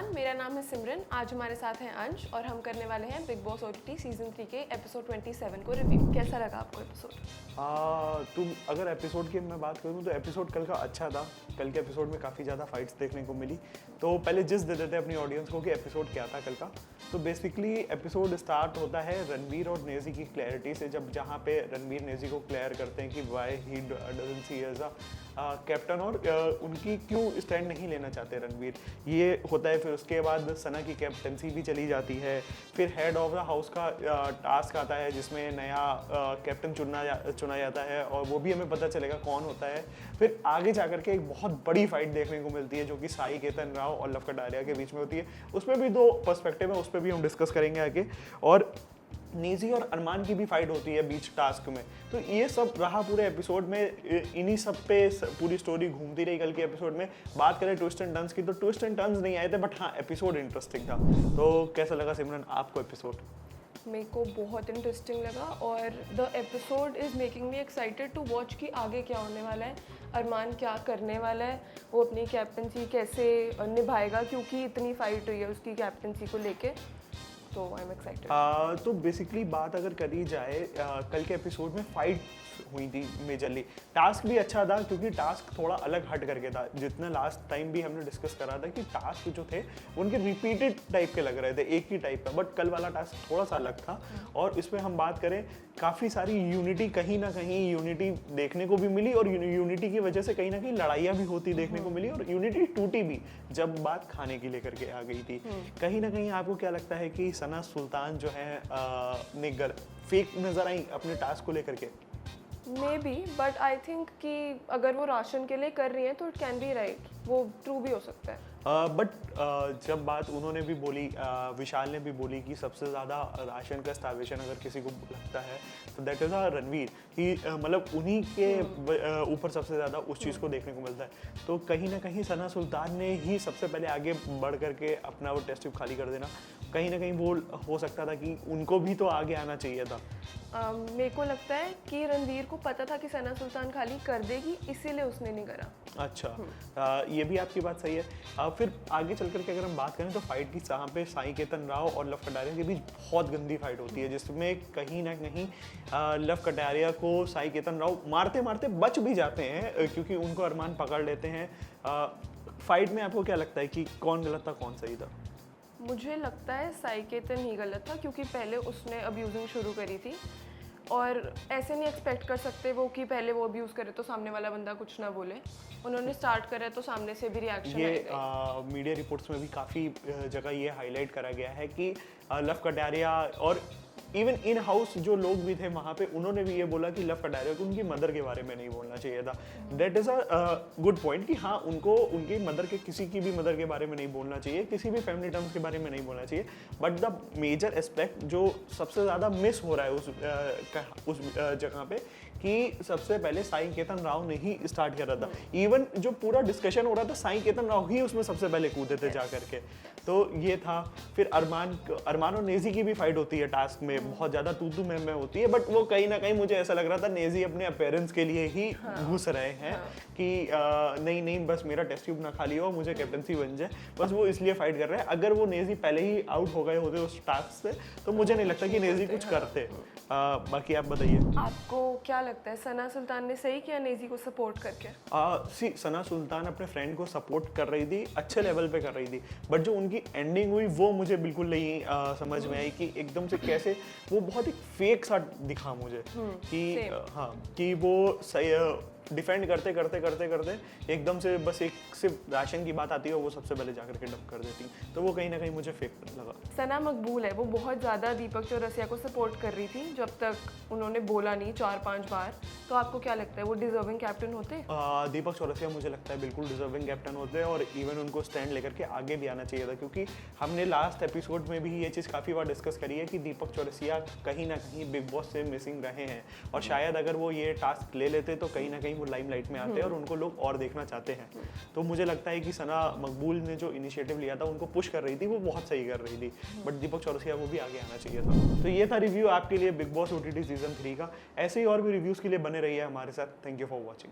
Everyone, मेरा नाम है सिमरन। आज हमारे साथ हैं अंश और हम करने वाले हैं बिग बॉस ओटीटी सीजन 3 के एपिसोड 27 को रिव्यू। कैसा लगा आपको एपिसोड? तुम अगर एपिसोड की मैं बात करूँ तो एपिसोड कल का अच्छा था। कल के एपिसोड में काफ़ी ज़्यादा फाइट्स देखने को मिली। तो पहले जिस दे देते अपनी ऑडियंस को कि एपिसोड क्या था कल का। तो बेसिकली एपिसोड स्टार्ट होता है रणवीर और नेजी की क्लैरिटी से, जब जहाँ पे रणवीर नेजी को क्लियर करते हैं कि why he doesn't see as a captain और उनकी क्यों स्टैंड नहीं लेना चाहते रणवीर, ये होता है। फिर उसके बाद सना की कैप्टनसी भी चली जाती है। फिर हेड ऑफ द हाउस का टास्क आता है जिसमें नया कैप्टन चुना जाता है और वो भी हमें पता चलेगा कौन होता है। फिर आगे जाकर के एक बहुत बड़ी फाइट देखने को मिलती है जो कि साई केतन राव और लव कटारिया के बीच में होती है। उसमें भी दो पर्सपेक्टिव है, उस पर भी हम डिस्कस करेंगे आगे। और नेजी और अरमान की भी फाइट होती है बीच टास्क में। तो ये सब रहा पूरे एपिसोड में, इन्हीं सब पे पूरी स्टोरी घूमती रही। कल के एपिसोड में बात करें ट्विस्ट एंड टर्न्स की, तो ट्विस्ट एंड टर्न्स नहीं आए थे, बट हाँ एपिसोड इंटरेस्टिंग था। तो कैसा लगा सिमरन आपको एपिसोड? मेरे को बहुत इंटरेस्टिंग लगा और the episode is making me excited to watch कि आगे क्या होने वाला है, अरमान क्या करने वाला है, वो अपनी कैप्टनसी कैसे निभाएगा, क्योंकि इतनी फाइट हुई है उसकी कैप्टनसी को लेके। तो आई एम एक्साइटेड। तो बेसिकली बात अगर करी जाए कल के एपिसोड में फाइट हुई थी मेजरली। टास्क भी अच्छा था क्योंकि टास्क थोड़ा अलग हट करके था। जितना लास्ट टाइम भी हमने डिस्कस करा था कि टास्क जो थे उनके रिपीटेड टाइप के लग रहे थे, एक ही टाइप का, बट कल वाला टास्क थोड़ा सा अलग था। और इसमें हम बात करें काफ़ी सारी यूनिटी, कहीं ना कहीं यूनिटी देखने को भी मिली और यूनिटी की वजह से कहीं ना कहीं लड़ाइयाँ भी होती देखने को मिली और यूनिटी टूटी भी जब बात खाने की लेकर के आ गई थी। कहीं ना कहीं आपको क्या लगता है कि सना सुल्तान जो है निगर फेक नजर आई अपने टास्क को लेकर के? May be, but I think कि अगर वो राशन के लिए कर रही है तो इट कैन बी राइट, वो ट्रू भी हो सकता है। बट जब बात उन्होंने भी बोली, विशाल ने भी बोली कि सबसे ज़्यादा राशन का स्टार्वेशन अगर किसी को लगता है तो दैट इज़ रणवीर, कि मतलब उन्हीं के ऊपर सबसे ज़्यादा उस चीज़ को देखने को मिलता है। तो कहीं ना कहीं सना सुल्तान ने ही सबसे पहले आगे बढ़ करके अपना वो टेस्ट ट्यूब खाली कर देना, कहीं ना कहीं वो हो सकता था कि उनको भी तो आगे आना चाहिए था। मेरे को लगता है कि रणवीर को पता था कि सना सुल्तान खाली कर देगी, इसीलिए उसने नहीं करा। अच्छा, ये भी आपकी बात सही है। फिर आगे चल करके अगर हम बात करें तो फाइट की जहाँ पे साई केतन राव और लव कटारिया के बीच बहुत गंदी फाइट होती है, जिसमें कहीं ना कहीं लव कटारिया को साई केतन राव मारते मारते बच भी जाते हैं क्योंकि उनको अरमान पकड़ लेते हैं। फाइट में आपको क्या लगता है कि कौन गलत था कौन सही था? मुझे लगता है साई केतन ही गलत था, क्योंकि पहले उसने अब्यूजिंग शुरू करी थी और ऐसे नहीं एक्सपेक्ट कर सकते वो कि पहले वो अब्यूज़ करे तो सामने वाला बंदा कुछ ना बोले। उन्होंने स्टार्ट करा तो सामने से भी रिएक्शन ये मीडिया रिपोर्ट्स में भी काफ़ी जगह ये हाईलाइट करा गया है कि लव कटारिया और इवन इन हाउस जो लोग भी थे वहाँ पे, उन्होंने भी ये बोला कि लव कटारिया को उनकी मदर के बारे में नहीं बोलना चाहिए था। That is a good point कि हाँ उनको उनकी मदर के, किसी की भी मदर के बारे में नहीं बोलना चाहिए, किसी भी फैमिली टर्म्स के बारे में नहीं बोलना चाहिए। बट द मेजर एस्पेक्ट जो सबसे ज़्यादा मिस हो रहा है उस जगह पे, कि सबसे पहले साई केतन राव ने ही स्टार्ट करा था। इवन जो पूरा डिस्कशन हो रहा था साई केतन राव ही उसमें सबसे पहले कूदे थे जा करके। तो ये था। फिर अरमान और नेजी की भी फाइट होती है टास्क में, बहुत ज़्यादा तू मैं होती है, बट वो कहीं ना कहीं मुझे ऐसा लग रहा था नेजी अपने अपीयरेंस के लिए ही घुस रहे हैं कि नहीं बस मेरा टेस्ट ट्यूब ना खाली हो, मुझे कैप्टनसी बन जाए, बस वो इसलिए फाइट कर रहे हैं। अगर वो नेजी पहले ही आउट हो गए होते उस टास्क से तो मुझे नहीं लगता कि नेजी कुछ करते। बाकी आप बताइए, आपको क्या लगता है सना सुल्तान ने सही किया नेजी को सपोर्ट करके? सना सुल्तान अपने फ्रेंड को सपोर्ट कर रही थी, अच्छे लेवल पे कर रही थी, बट जो उनकी एंडिंग हुई वो मुझे बिल्कुल नहीं समझ में आई कि एकदम से कैसे वो बहुत एक फेक सा दिखा मुझे कि हाँ कि वो डिफेंड करते एकदम से बस एक सिर्फ राशन की बात आती है वो सबसे पहले जाकर के डंप कर देती, तो वो कहीं ना कहीं मुझे फेक लगा। सना मकबूल है, वो बहुत ज़्यादा दीपक चौरसिया को सपोर्ट कर रही थी जब तक उन्होंने बोला नहीं 4-5 बार। तो आपको क्या लगता है वो डिजर्विंग कैप्टन होते? दीपक चौरसिया मुझे लगता है बिल्कुल डिजर्विंग कैप्टन होते और इवन उनको स्टैंड लेकर के आगे भी आना चाहिए था, क्योंकि हमने लास्ट एपिसोड में भी ये चीज़ काफ़ी बार डिस्कस करी है कि दीपक चौरसिया कहीं ना कहीं बिग बॉस से मिसिंग रहे हैं और शायद अगर वो ये टास्क ले लेते तो कहीं ना कहीं वो लाइमलाइट में आते हैं और उनको लोग और देखना चाहते हैं। तो मुझे लगता है कि सना मकबूल ने जो इनिशिएटिव लिया था, उनको पुश कर रही थी, वो बहुत सही कर रही थी, बट दीपक चौरसिया को भी आगे आना चाहिए था। तो ये था रिव्यू आपके लिए बिग बॉस ओटीटी सीजन 3 का। ऐसे ही और भी रिव्यूज़ के लिए बने रहिए हमारे साथ। Thank you for watching.